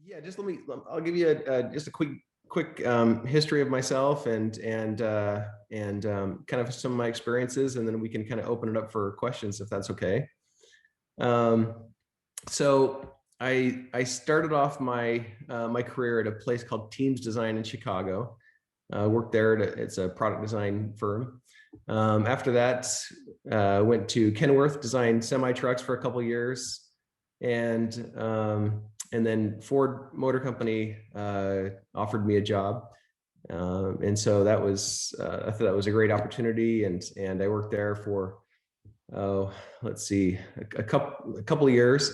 Yeah, I'll give you just a quick history of myself and kind of some of my experiences, and then we can kind of open it up for questions if that's okay. Um, so I started off my career at a place called Teams Design in Chicago. Worked there it's a product design firm. After that, went to Kenworth, designed semi trucks for a couple years, and and then Ford Motor Company offered me a job, and so that was I thought that was a great opportunity, and I worked there for let's see, a couple of years,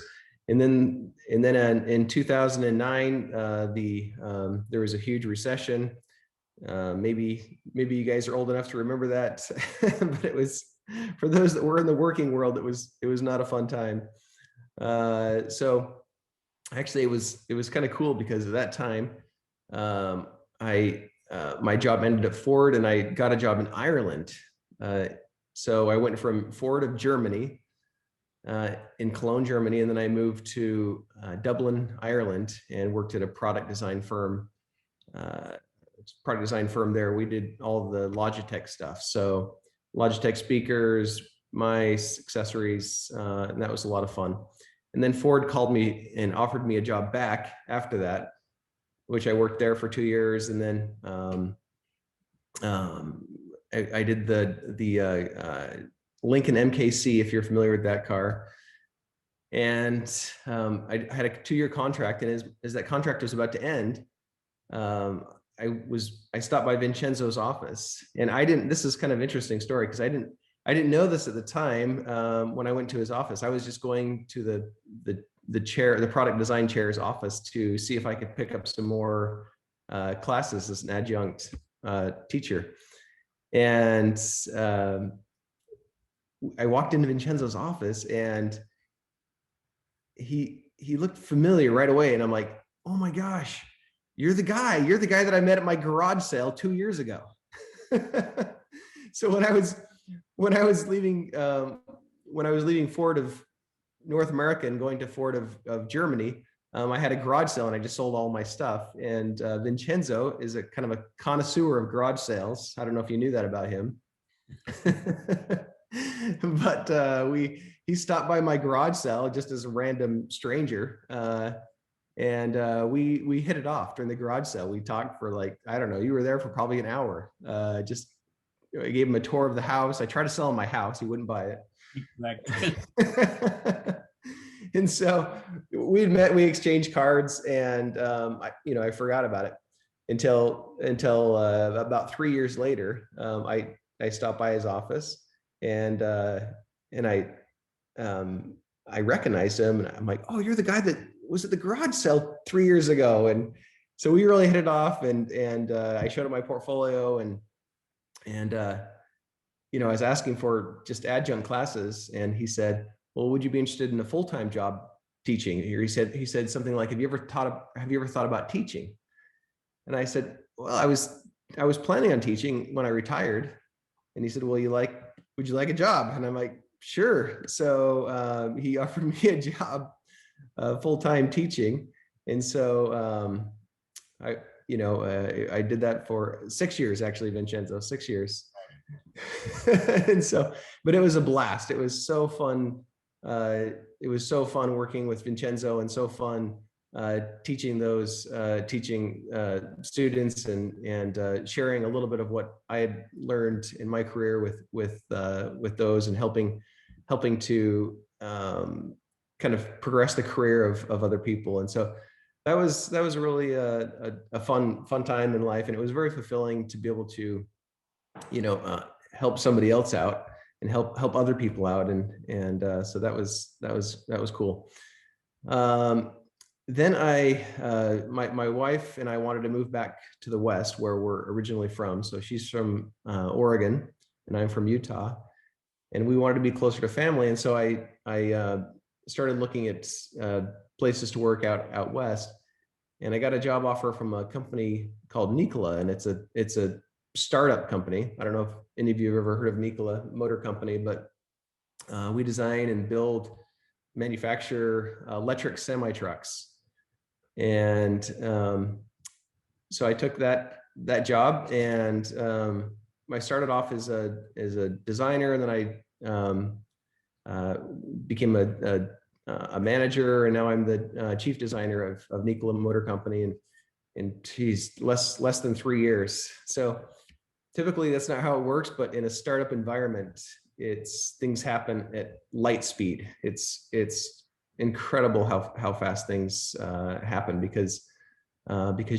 and then in 2009, there was a huge recession. Maybe you guys are old enough to remember that, but it was for those that were in the working world. It was not a fun time. So actually, it was kind of cool because at that time, I my job ended at Ford, and I got a job in Ireland. Uh, so I went from Ford of Germany, in Cologne, Germany, and then I moved to Dublin, Ireland, and worked at a product design firm there. We did all the Logitech stuff. So Logitech speakers, mice, accessories, and that was a lot of fun. And then Ford called me and offered me a job back after that, which I worked there for 2 years. And then I did the Lincoln MKC, if you're familiar with that car. And I had a 2-year contract, and as that contract was about to end, I stopped by Vincenzo's office, and I didn't. This is kind of interesting story because I didn't know this at the time. When I went to his office, I was just going to the product design chair's office to see if I could pick up some more classes as an adjunct teacher. And I walked into Vincenzo's office, and he looked familiar right away, and I'm like, oh my gosh, you're the guy that I met at my garage sale 2 years ago. So when I was leaving Ford of North America and going to Ford of Germany, I had a garage sale, and I just sold all my stuff. And Vincenzo is a kind of a connoisseur of garage sales. I don't know if you knew that about him. But he stopped by my garage sale just as a random stranger, and we hit it off during the garage sale. We talked for, like, I don't know, you were there for probably an hour. Just I gave him a tour of the house. I tried to sell him my house. He wouldn't buy it. And so we met, we exchanged cards, and I forgot about it until about 3 years later. I stopped by his office, and I recognized him, and I'm like, oh, you're the guy that was at the garage sale 3 years ago. And so we really hit it off, and I showed him my portfolio, and I was asking for just adjunct classes, and he said, well, would you be interested in a full-time job teaching? He said something like, have you ever thought about teaching? And I said, well, I was planning on teaching when I retired. And he said, well, would you like a job? And I'm like, sure. So he offered me a job, full-time teaching. And so I did that for 6 years, actually, Vincenzo, 6 years. And so, but it was a blast. It was so fun. It was so fun working with Vincenzo, and so fun teaching students, and sharing a little bit of what I had learned in my career with those, and helping to kind of progress the career of other people. And so that was really a fun time in life, and it was very fulfilling to be able to help somebody else out and help other people out, and so that was cool. Then my wife and I wanted to move back to the West, where we're originally from. So she's from Oregon, and I'm from Utah, and we wanted to be closer to family. And so I started looking at places to work out west, and I got a job offer from a company called Nikola, and it's a startup company. I don't know if any of you have ever heard of Nikola Motor Company, but we design and manufacture electric semi trucks. And so I took that job, and I started off as a designer, and then I became a manager, and now I'm the chief designer of Nikola Motor Company, and geez, less than 3 years. So typically that's not how it works, but in a startup environment, things happen at light speed. It's incredible how fast things happen, because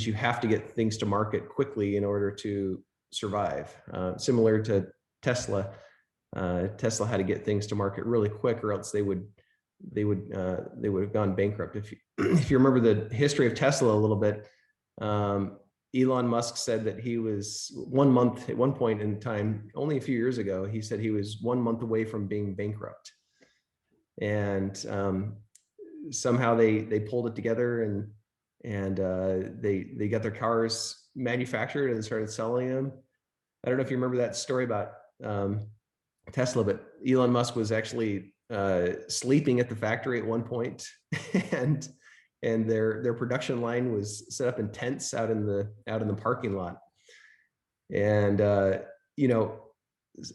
you have to get things to market quickly in order to survive. Similar to Tesla, Tesla had to get things to market really quick, or else they would have gone bankrupt. If you remember the history of Tesla a little bit, Elon Musk said that he was 1 month at one point in time, only a few years ago, he said he was 1 month away from being bankrupt. And somehow they pulled it together, and they got their cars manufactured and started selling them. I don't know if you remember that story about Tesla, but Elon Musk was actually sleeping at the factory at one point, and their production line was set up in tents out in the parking lot. And you know,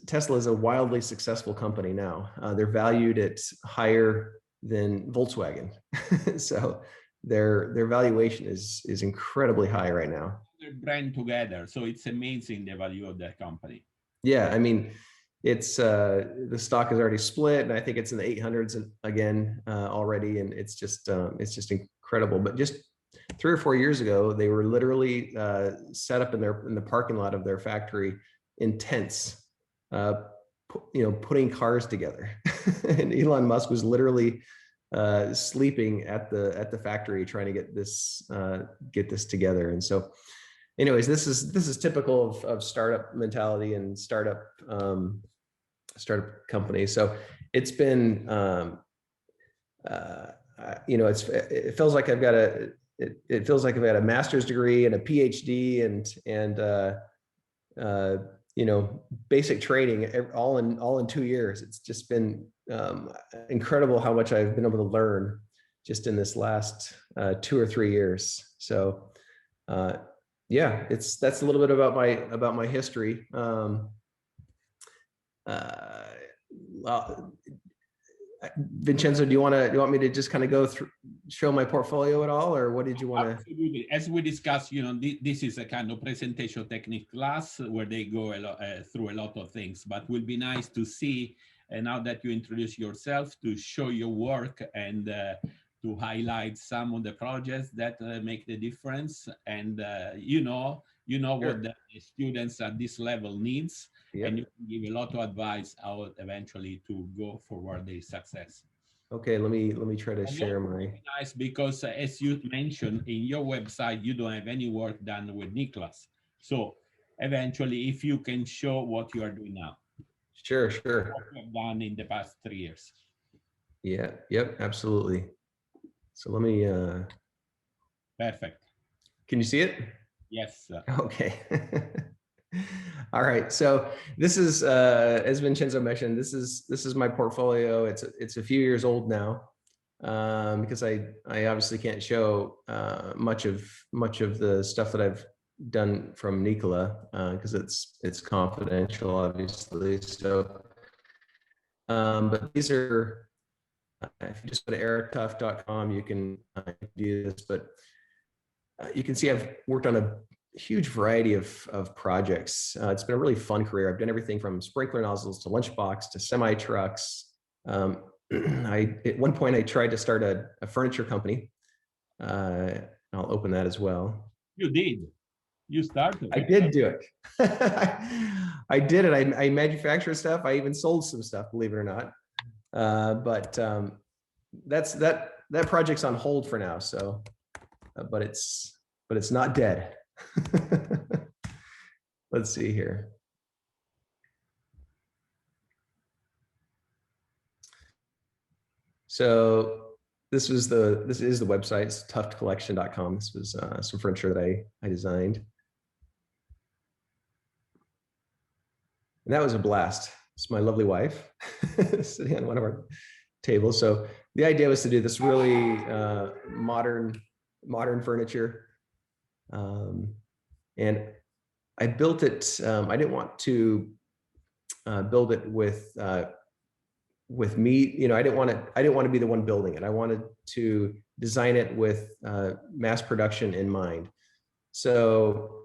Tesla is a wildly successful company now. They're valued at higher than Volkswagen. So their valuation is incredibly high right now. They're brand together, so it's amazing the value of that company. Yeah, I mean, it's the stock is already split, and I think it's in the 800s again already, and it's just incredible. But just 3 or 4 years ago, they were literally set up in the parking lot of their factory in tents, putting cars together. And Elon Musk was literally sleeping at the factory trying to get this together. And so, anyways, this is typical of startup mentality and startup companies. So it's been it feels like I've got a master's degree and a PhD and basic training all in 2 years. It's just been incredible how much I've been able to learn just in this last 2 or 3 years. So yeah, that's a little bit about my history. Vincenzo, do you want me to just kind of go through, show my portfolio at all, or what did you want to? Absolutely. As we discussed, this is a kind of presentation technique class where they go through a lot of things, but will be nice to see, now that you introduce yourself, to show your work and to highlight some of the projects that make the difference, and sure, what the students at this level needs. Yep. And you can give a lot of advice how eventually to go forward their success. Okay, let me try to share my. Nice, because as you mentioned in your website, you don't have any work done with Nicholas. So eventually, if you can show what you are doing now. Sure. What you have done in the past 3 years. Yeah. Yep. Absolutely. So let me. Perfect. Can you see it? Yes. Okay. All right. So this is, as Vincenzo mentioned, this is my portfolio. It's a few years old now, because I obviously can't show much of the stuff that I've done from Nikola, because it's confidential, obviously. So, but these are, if you just go to erictuft.com, you can do this. But you can see I've worked on a huge variety of projects. It's been a really fun career. I've done everything from sprinkler nozzles to lunchbox to semi trucks. At one point I tried to start a furniture company. I'll open that as well. You did. You started. I did do it. I did it. I manufactured stuff. I even sold some stuff, believe it or not. But that project's on hold for now. So, but it's not dead. Let's see here. So this is the website. It's tuftcollection.com. This was some furniture that I designed, and that was a blast. It's my lovely wife sitting on one of our tables. So the idea was to do this really modern modern furniture. And I built it. I didn't want to build it with me. You know, I didn't want to be the one building it. I wanted to design it with mass production in mind. So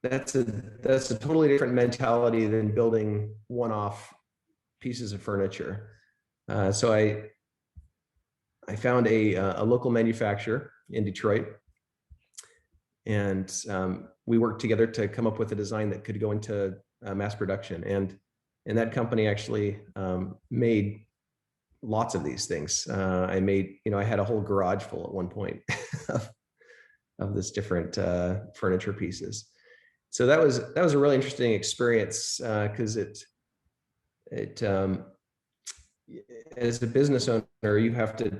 that's a totally different mentality than building one-off pieces of furniture. So I found a local manufacturer in Detroit, and we worked together to come up with a design that could go into mass production. And that company actually made lots of these things. I made, you know, I had a whole garage full at one point of this different furniture pieces. So that was a really interesting experience because as a business owner, you have to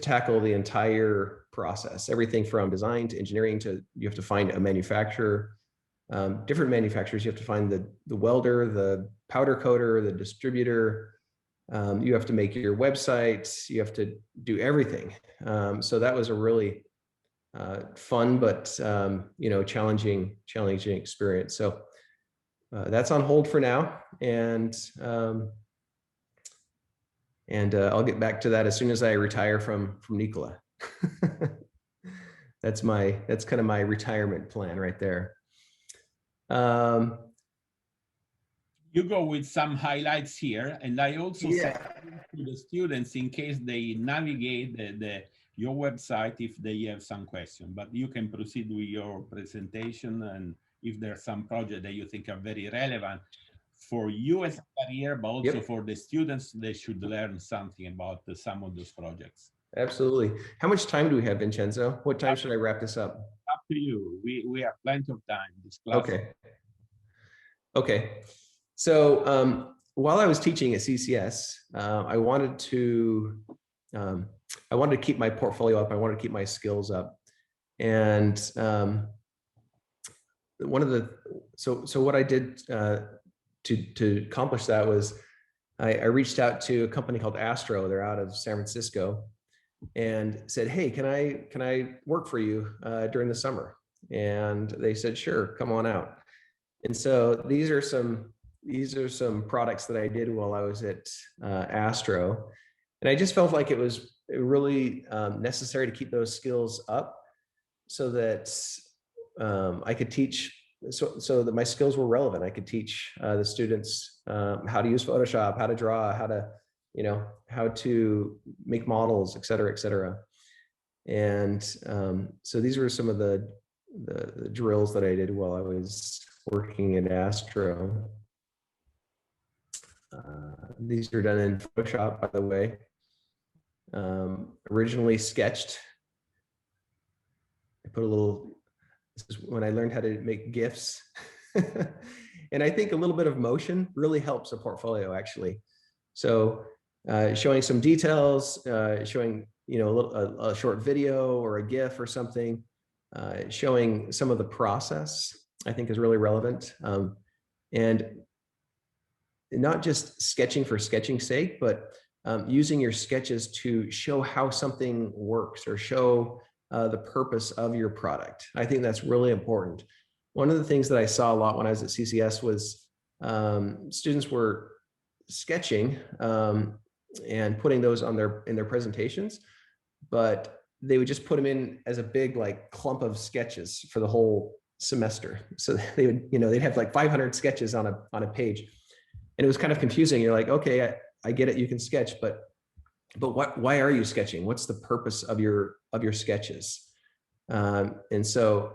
tackle the entire process, everything from design to engineering to you have to find a manufacturer, different manufacturers. You have to find the welder, the powder coater, the distributor. You have to make your website. You have to do everything. So that was a really fun but you know, challenging experience. So that's on hold for now, and I'll get back to that as soon as I retire from Nikola. That's kind of my retirement plan right there. You go with some highlights here, and I also say to the students in case they navigate your website if they have some question. But you can proceed with your presentation, and if there's some project that you think are very relevant for you as a career, but also for the students, they should learn something about some of those projects. Absolutely. How much time do we have, Vincenzo? What time should I wrap this up? Up to you. We have plenty of time. This class. Okay. So while I was teaching at CCS, I wanted to keep my portfolio up. I wanted to keep my skills up. And what I did to accomplish that was I reached out to a company called Astro. They're out of San Francisco, and said, "Hey, can I work for you during the summer?" And they said, "Sure, come on out." And so these are some products that I did while I was at Astro, and I just felt like it was really necessary to keep those skills up, so that I could teach, so that my skills were relevant. I could teach the students how to use Photoshop, how to draw, how to make models, et cetera, et cetera. And so these were some of the drills that I did while I was working at Astro. These are done in Photoshop, by the way. Originally sketched. I put a little, this is when I learned how to make GIFs. And I think a little bit of motion really helps a portfolio, actually. So showing some details, showing, you know, a short video or a GIF or something, showing some of the process, I think is really relevant. And not just sketching for sketching's sake, but using your sketches to show how something works or show the purpose of your product. I think that's really important. One of the things that I saw a lot when I was at CCS was students were sketching and putting those on in their presentations, but they would just put them in as a big like clump of sketches for the whole semester. So they would, you know, they'd have like 500 sketches on a page, and it was kind of confusing. You're like, okay, I get it, you can sketch, but why are you sketching? What's the purpose of your sketches? And so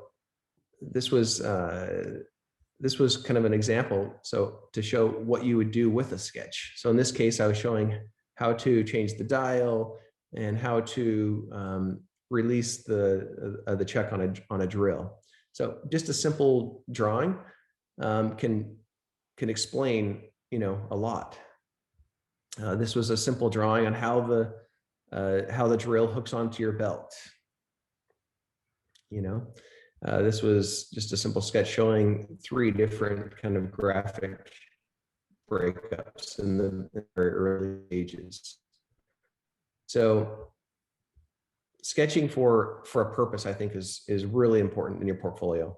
this was kind of an example. So to show what you would do with a sketch. So in this case, I was showing how to change the dial and how to release the check on a drill. So just a simple drawing can explain, you know, a lot. This was a simple drawing on how the drill hooks onto your belt. You know, this was just a simple sketch showing 3 different kind of graphic breakups in the very early ages. So sketching for a purpose, I think, is really important in your portfolio.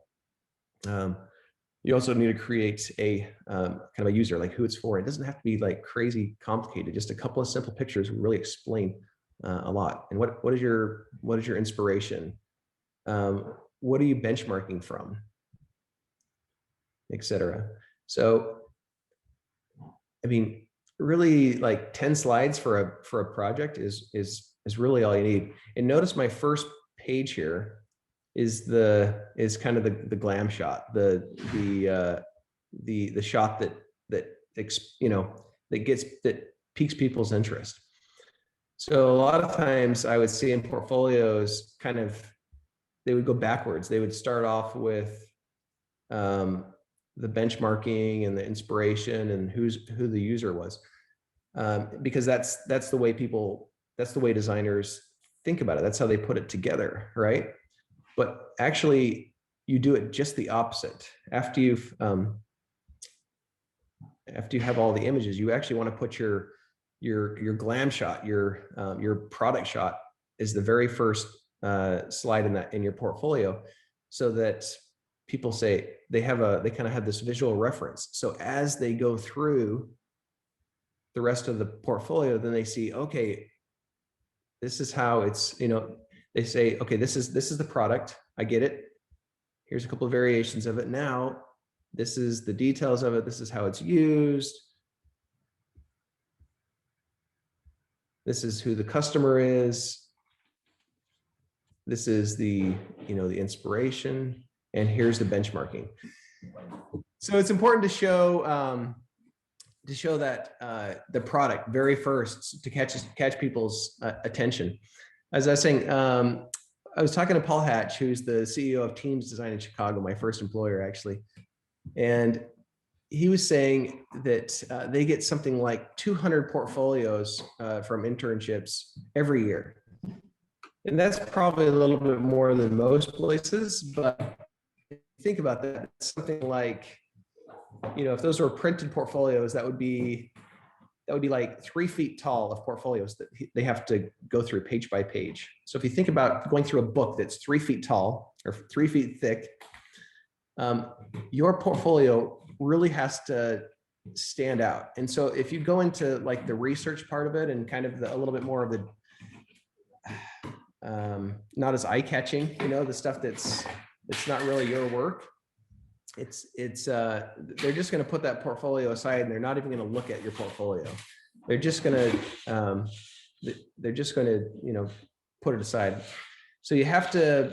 You also need to create a kind of a user, like who it's for. It doesn't have to be like crazy complicated. Just a couple of simple pictures will really explain a lot. And what is your inspiration? What are you benchmarking from, etc. So, I mean, really, like 10 slides for a project is really all you need. And notice my first page here is kind of the glam shot, the shot that piques people's interest. So a lot of times I would see in portfolios, kind of, they would go backwards. They would start off with the benchmarking and the inspiration and who the user was, because that's the way designers think about it. That's how they put it together, right? But actually, you do it just the opposite. After you have all the images, you actually want to put your glam shot, your product shot, is the very first slide in your portfolio, so that people say they kind of have this visual reference. So as they go through the rest of the portfolio, then they see, okay, this is how it's, they say, okay, this is the product. I get it. Here's a couple of variations of it. Now, this is the details of it. This is how it's used. This is who the customer is. This is the inspiration, and here's the benchmarking. So it's important to show that the product very first, to catch people's attention. As I was saying, I was talking to Paul Hatch, who's the CEO of Teams Design in Chicago, my first employer, actually. And he was saying that they get something like 200 portfolios from internships every year. And that's probably a little bit more than most places, but think about that. It's something like, if those were printed portfolios, that would be like 3 feet tall of portfolios that they have to go through page by page. So if you think about going through a book that's 3 feet tall or 3 feet thick, your portfolio really has to stand out. And so if you go into like the research part of it and kind of a little bit more of the not as eye-catching, the stuff that's not really your work, they're just going to put that portfolio aside, and they're not even going to look at your portfolio. They're just going to put it aside. So you have to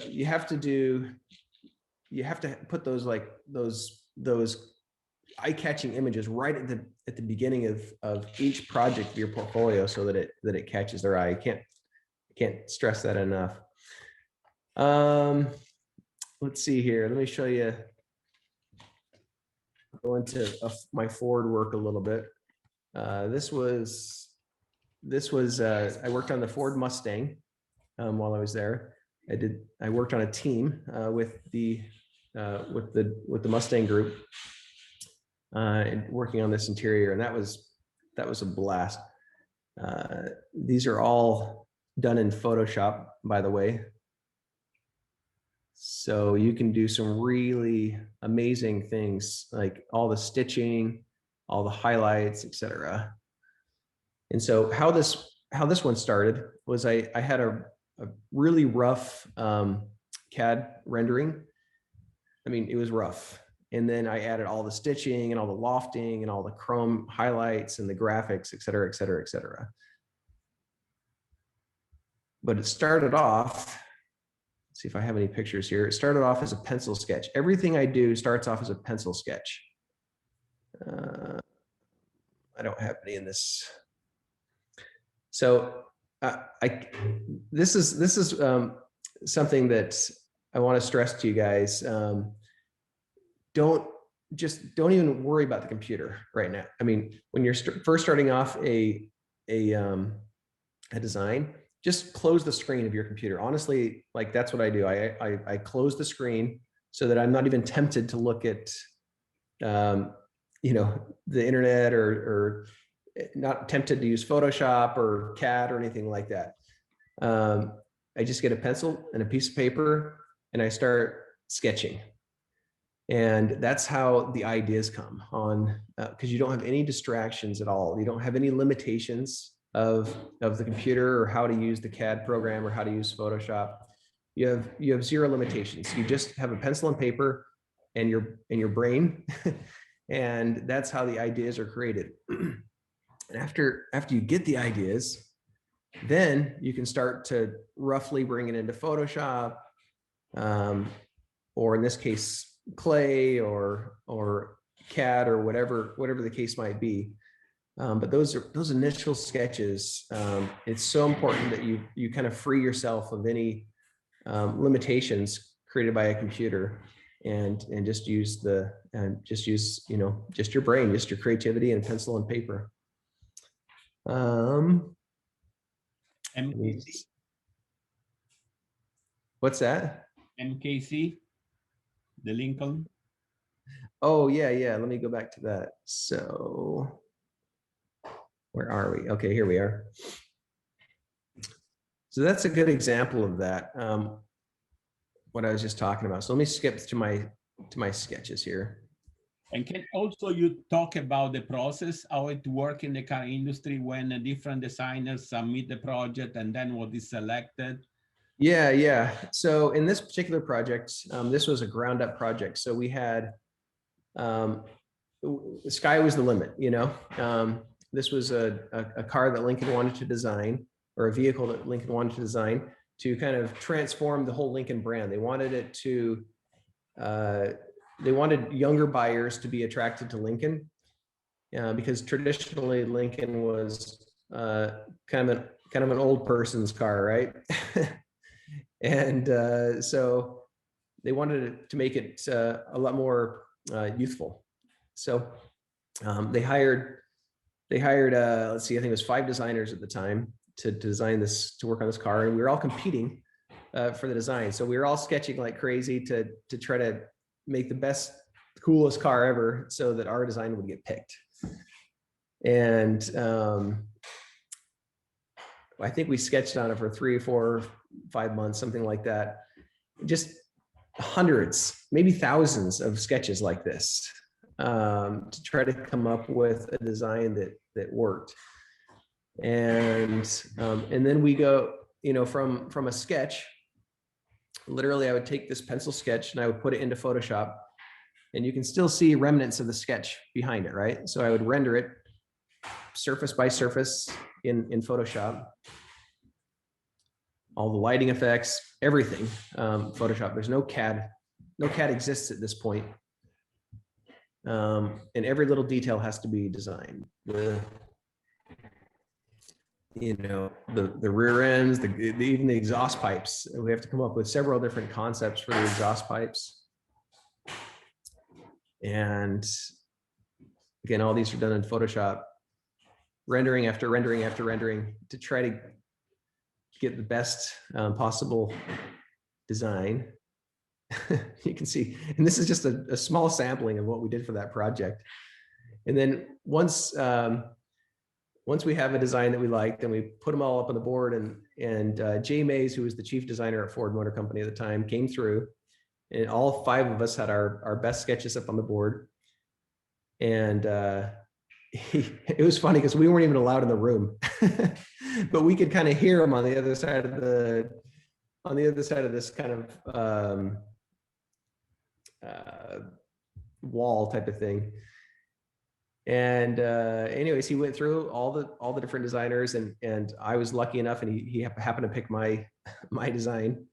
put those eye-catching images right at the beginning of each project of your portfolio, so that it catches their eye. You can't stress that enough. Let's see here. Let me show you. Go into my Ford work a little bit. This was I worked on the Ford Mustang while I was there. I worked on a team with the Mustang group, and working on this interior, and that was a blast. These are all done in Photoshop, by the way. So you can do some really amazing things, like all the stitching, all the highlights, etc. And so how this one started was I had a really rough CAD rendering. I mean, it was rough. And then I added all the stitching and all the lofting and all the chrome highlights and the graphics, etc., etc., etc. But it started off, let's see if I have any pictures here. It started off as a pencil sketch. Everything I do starts off as a pencil sketch. I don't have any in this. So this is something that I want to stress to you guys. Don't even worry about the computer right now. I mean, when you're first starting off a design, just close the screen of your computer. Honestly, like that's what I do. I close the screen so that I'm not even tempted to look at, the internet, or not tempted to use Photoshop or CAD or anything like that. I just get a pencil and a piece of paper and I start sketching. And that's how the ideas come on, because you don't have any distractions at all. You don't have any limitations of the computer or how to use the CAD program or how to use Photoshop. You have zero limitations. You just have a pencil and paper and your brain, and that's how the ideas are created. And after you get the ideas, then you can start to roughly bring it into Photoshop, or in this case, clay or CAD or whatever the case might be. But those initial sketches, it's so important that you kind of free yourself of any limitations created by a computer, and just use just your brain, just your creativity and pencil and paper. MKC. What's that? MKC, the Lincoln. Oh yeah. Let me go back to that. So where are we? Okay, here we are. So that's a good example of that. What I was just talking about. So let me skip to my sketches here. And can also you talk about the process, how it works in the car industry when different designers submit the project and then what is selected? Yeah. So in this particular project, this was a ground up project. So we had, the sky was the limit, this was a car that Lincoln wanted to design, or a vehicle that Lincoln wanted to design to kind of transform the whole Lincoln brand. They wanted it to, they wanted younger buyers to be attracted to Lincoln, because traditionally Lincoln was kind of an old person's car, right? And so they wanted to make it a lot more youthful. So they hired let's see, I think it was 5 designers at the time to work on this car, and we were all competing for the design. So we were all sketching like crazy to try to make the best, coolest car ever, so that our design would get picked. And I think we sketched on it for 3 or 4, 5 months, something like that. Just hundreds, maybe thousands of sketches like this, to try to come up with a design that worked. And then we go, from a sketch, literally I would take this pencil sketch and I would put it into Photoshop, and you can still see remnants of the sketch behind it, right? So I would render it surface by surface in Photoshop. All the lighting effects, everything, Photoshop. There's no CAD. No CAD exists at this point. And every little detail has to be designed. The rear ends, even the exhaust pipes. We have to come up with several different concepts for the exhaust pipes. And again, all these are done in Photoshop, rendering after rendering after rendering, to try to get the best possible design. You can see, and this is just a small sampling of what we did for that project. And then once we have a design that we liked, and we put them all up on the board, and Jay Mays, who was the chief designer at Ford Motor Company at the time, came through, and all 5 of us had our best sketches up on the board. And it was funny because we weren't even allowed in the room, but we could kind of hear him on the other side of this kind of wall type of thing. And anyways, he went through all the different designers, and I was lucky enough, and he happened to pick my design.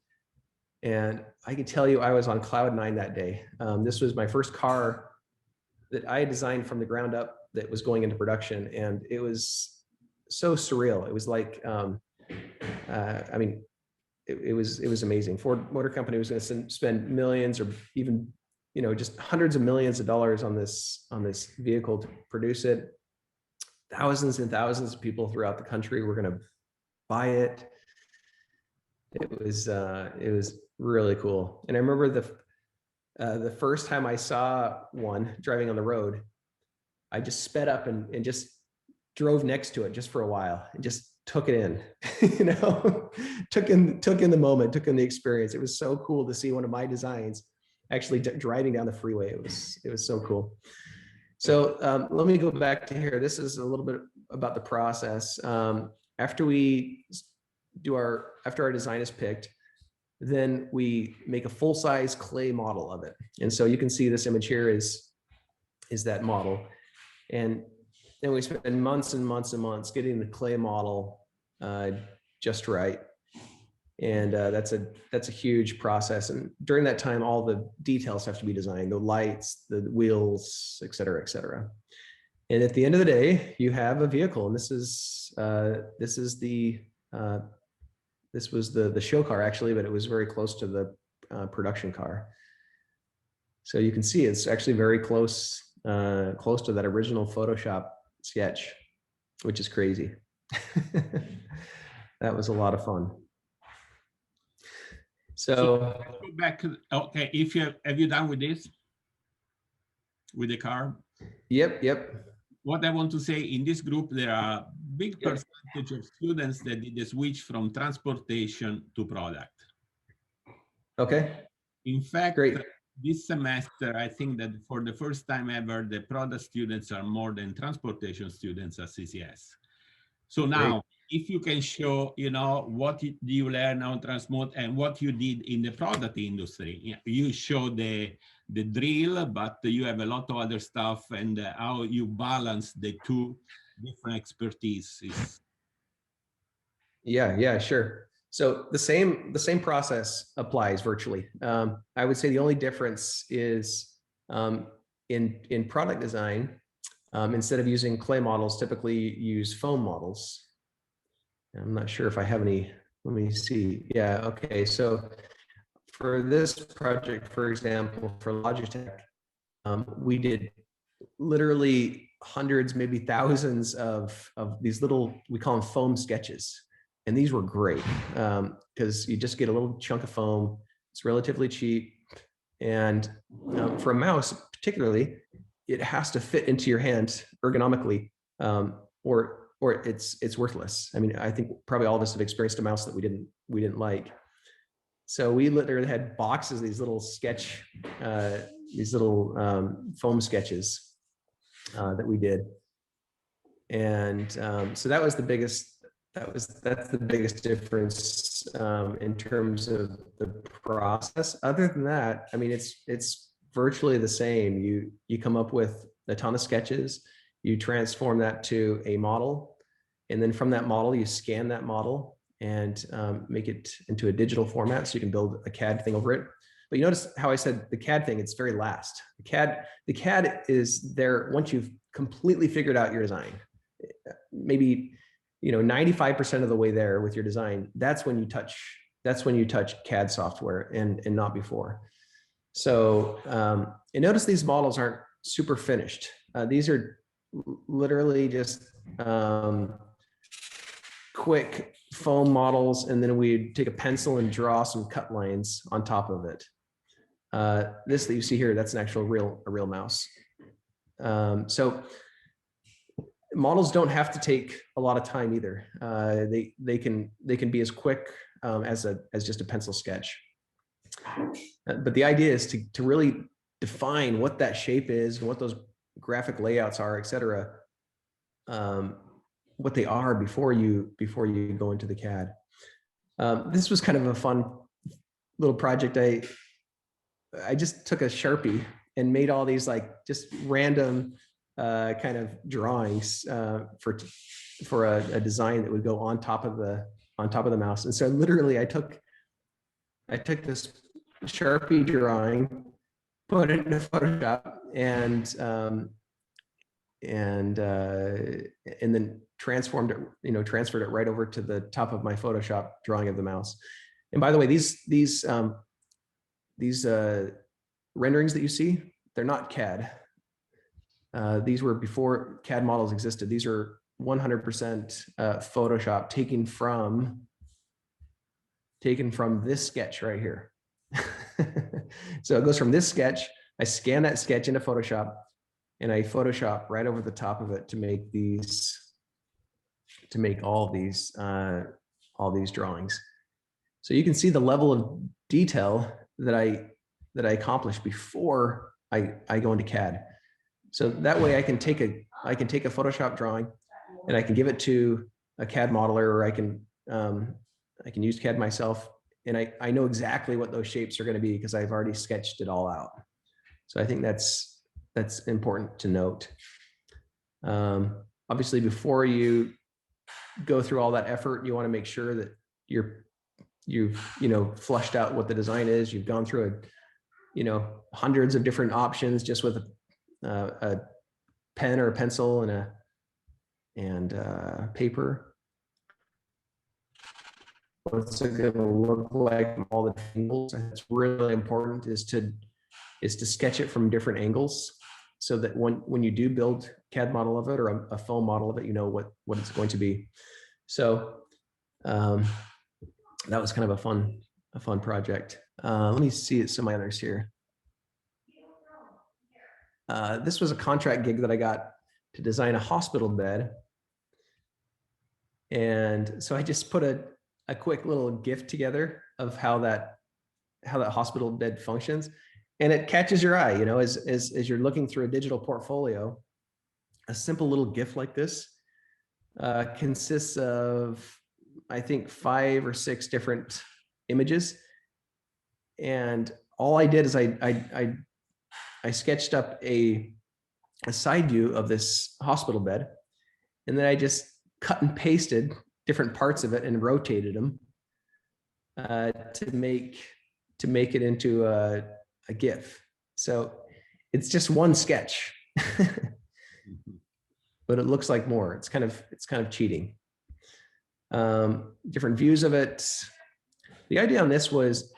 And I can tell you, I was on cloud 9 that day. This was my first car that I had designed from the ground up that was going into production, and it was so surreal. It was like, I mean, it was amazing. Ford Motor Company was going to spend millions, or even, just hundreds of millions of dollars on this vehicle to produce it. Thousands and thousands of people throughout the country were going to buy it. It was really cool. And I remember the first time I saw one driving on the road, I just sped up and just drove next to it just for a while and just took it in, took in the moment, took in the experience. It was so cool to see one of my designs actually driving down the freeway. It was so cool. So let me go back to here. This is a little bit about the process. After our design is picked, then we make a full-size clay model of it. And so you can see this image here is that model. And then we spend months and months and months getting the clay model just right. And that's a huge process. And during that time, all the details have to be designed, the lights, the wheels, et cetera, et cetera. And at the end of the day, you have a vehicle. And this was the show car actually, but it was very close to the production car. So you can see it's actually very close to that original Photoshop sketch, which is crazy. That was a lot of fun. So go back. Okay, have you done with this? With the car? Yep. What I want to say, in this group, there are a big percentage of students that did the switch from transportation to product. Okay. In fact, great. This semester, I think that for the first time ever, the product students are more than transportation students at CCS. So now, if you can show, what you learn on Transmode and what you did in the product industry. You show the drill, but you have a lot of other stuff, and how you balance the two different expertises. Yeah, sure. So the same process applies virtually. I would say the only difference is in product design, instead of using clay models, typically use foam models. I'm not sure if I have any. Let me see. Yeah, okay. So for this project, for example, for Logitech, we did literally hundreds, maybe thousands of these little, we call them foam sketches. And these were great because you just get a little chunk of foam. It's relatively cheap. And for a mouse, particularly, it has to fit into your hand ergonomically, or it's worthless. I mean, I think probably all of us have experienced a mouse that we didn't like. So we literally had boxes of these little foam sketches that we did. And so that was the biggest. That's the biggest difference in terms of the process. Other than that, I mean, it's virtually the same. You come up with a ton of sketches, you transform that to a model, and then from that model, you scan that model and make it into a digital format so you can build a CAD thing over it. But you notice how I said the CAD thing, it's very last. The CAD is there once you've completely figured out your design. Maybe 95% of the way there with your design, that's when you touch CAD software and not before. So and notice these models aren't super finished. These are literally just quick foam models, and then we take a pencil and draw some cut lines on top of it. This that you see here, that's an actual real mouse. So models don't have to take a lot of time either. They can be as quick as just a pencil sketch. But the idea is to really define what that shape is and what those graphic layouts are, et cetera, what they are before you go into the CAD. This was kind of a fun little project. I just took a Sharpie and made all these just random kind of drawings for a design that would go on top of the mouse. And so literally I took this Sharpie drawing, put it in Photoshop, and then transformed it right over to the top of my Photoshop drawing of the mouse. And by the way, these renderings that you see, they're not CAD. These were before CAD models existed. These are 100% Photoshop taken from this sketch right here. So it goes from this sketch, I scan that sketch into Photoshop, and I Photoshop right over the top of it to make all these drawings. So you can see the level of detail that I accomplished before I go into CAD. So that way I can take a Photoshop drawing and I can give it to a CAD modeler, or I can use CAD myself, and I know exactly what those shapes are going to be because I've already sketched it all out. So I think that's important to note. Obviously, before you go through all that effort, you want to make sure that you've flushed out what the design is. You've gone through hundreds of different options just with a pen or a pencil and paper. What's it going to look like from all the angles? It's really important is to sketch it from different angles, so that when you do build CAD model of it, or a foam model of it, you know what it's going to be. So that was kind of a fun project. Let me see some of my others here. This was a contract gig that I got to design a hospital bed. And so I just put a quick little GIF together of how that hospital bed functions. And it catches your eye, as you're looking through a digital portfolio. A simple little GIF like this consists of, I think, 5 or 6 different images. And all I did is I sketched up a side view of this hospital bed, and then I just cut and pasted different parts of it and rotated them to make it into a GIF. So it's just one sketch, but it looks like more. It's kind of cheating. Different views of it. The idea on this was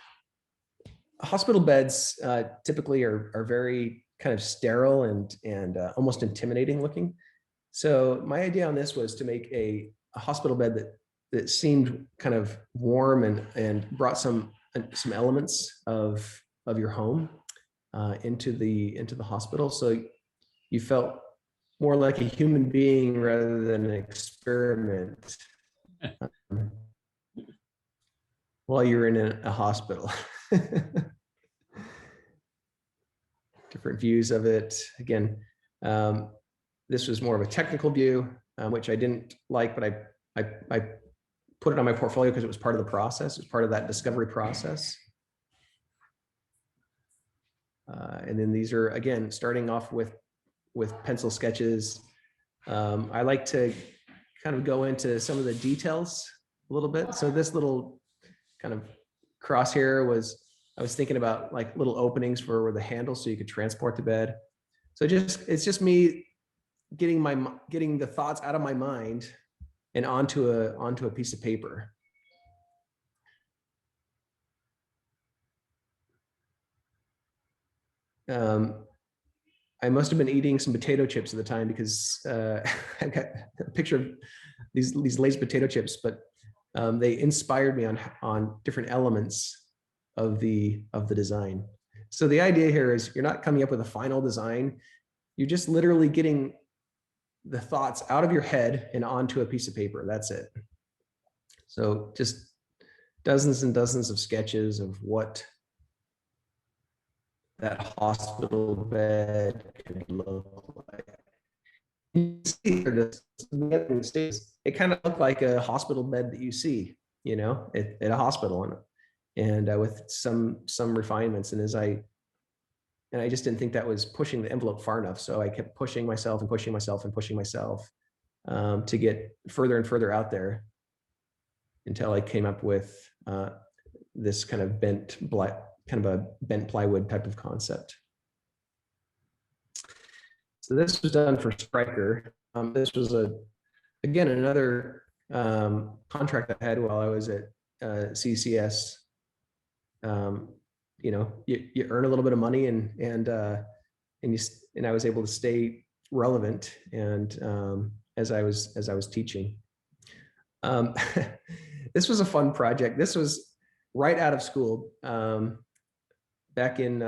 hospital beds typically are very kind of sterile and almost intimidating looking. So my idea on this was to make a hospital bed that seemed kind of warm and brought some elements of your home into the hospital, so you felt more like a human being rather than an experiment while you're in a hospital. Different views of it. Again, this was more of a technical view, which I didn't like, but I put it on my portfolio because it was part of the process. It was part of that discovery process. And then these are, again, starting off with pencil sketches. I like to kind of go into some of the details a little bit. So this little kind of cross here I was thinking about like little openings for the handle so you could transport the bed. So it's just me getting the thoughts out of my mind and onto a piece of paper. I must have been eating some potato chips at the time because I've got a picture of these Lay's potato chips, but they inspired me on different elements of the design. So the idea here is you're not coming up with a final design. You're just literally getting the thoughts out of your head and onto a piece of paper. That's it. So just dozens and dozens of sketches of what that hospital bed could look like. You see it kind of looked like a hospital bed that you see, at a hospital, and with some refinements. And I just didn't think that was pushing the envelope far enough. So I kept pushing myself and pushing myself and pushing myself to get further and further out there until I came up with this kind of bent plywood type of concept. So this was done for Stryker. This was again another contract I had while I was at CCS. You earn a little bit of money and I was able to stay relevant and as I was teaching. This was a fun project. This was right out of school, back in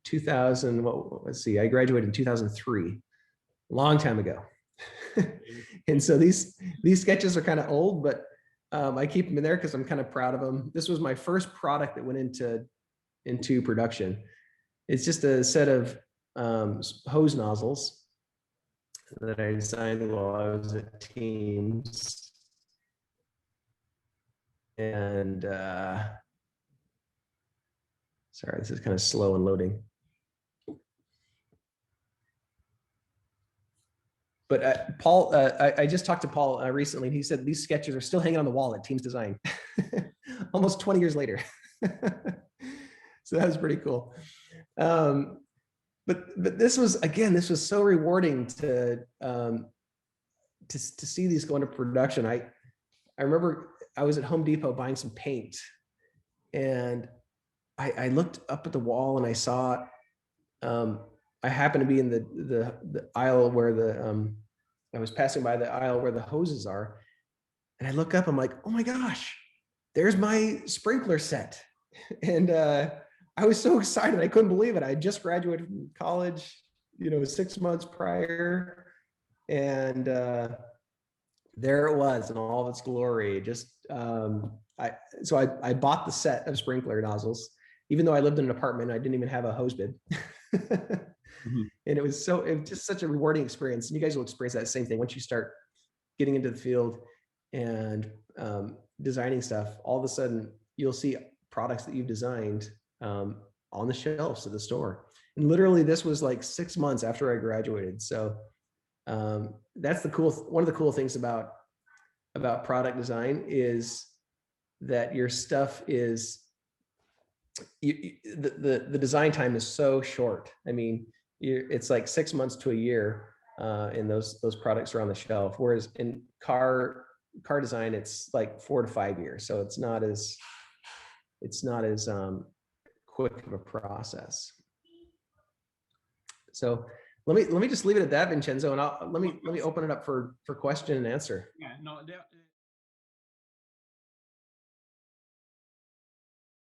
2000. Let's see, I graduated in 2003, long time ago. And so these sketches are kind of old, but I keep them in there because I'm kind of proud of them. This was my first product that went into production. It's just a set of hose nozzles that I designed while I was at Teams. And sorry, this is kind of slow and loading. But Paul, I just talked to Paul recently, and he said these sketches are still hanging on the wall at Teams Design, almost 20 years later. So that was pretty cool. But this was, again, this was so rewarding to see these go into production. I remember I was at Home Depot buying some paint, and I looked up at the wall and I saw. I happened to be in the aisle where I was passing by the aisle where the hoses are, and I look up. I'm like, oh my gosh, there's my sprinkler set, and I was so excited. I couldn't believe it. I just graduated from college, 6 months prior, and there it was in all of its glory. Just I bought the set of sprinkler nozzles, even though I lived in an apartment. I didn't even have a hose bib. Mm-hmm. And it was just such a rewarding experience. And you guys will experience that same thing once you start getting into the field and designing stuff. All of a sudden, you'll see products that you've designed on the shelves of the store. And literally, this was like 6 months after I graduated. So that's one of the cool things about product design is that your stuff is the design time is so short. I mean, it's like 6 months to a year, and those products are on the shelf. Whereas in car design, it's like 4 to 5 years. So it's not as quick of a process. So let me just leave it at that, Vincenzo, and let me open it up for question and answer. Yeah, no,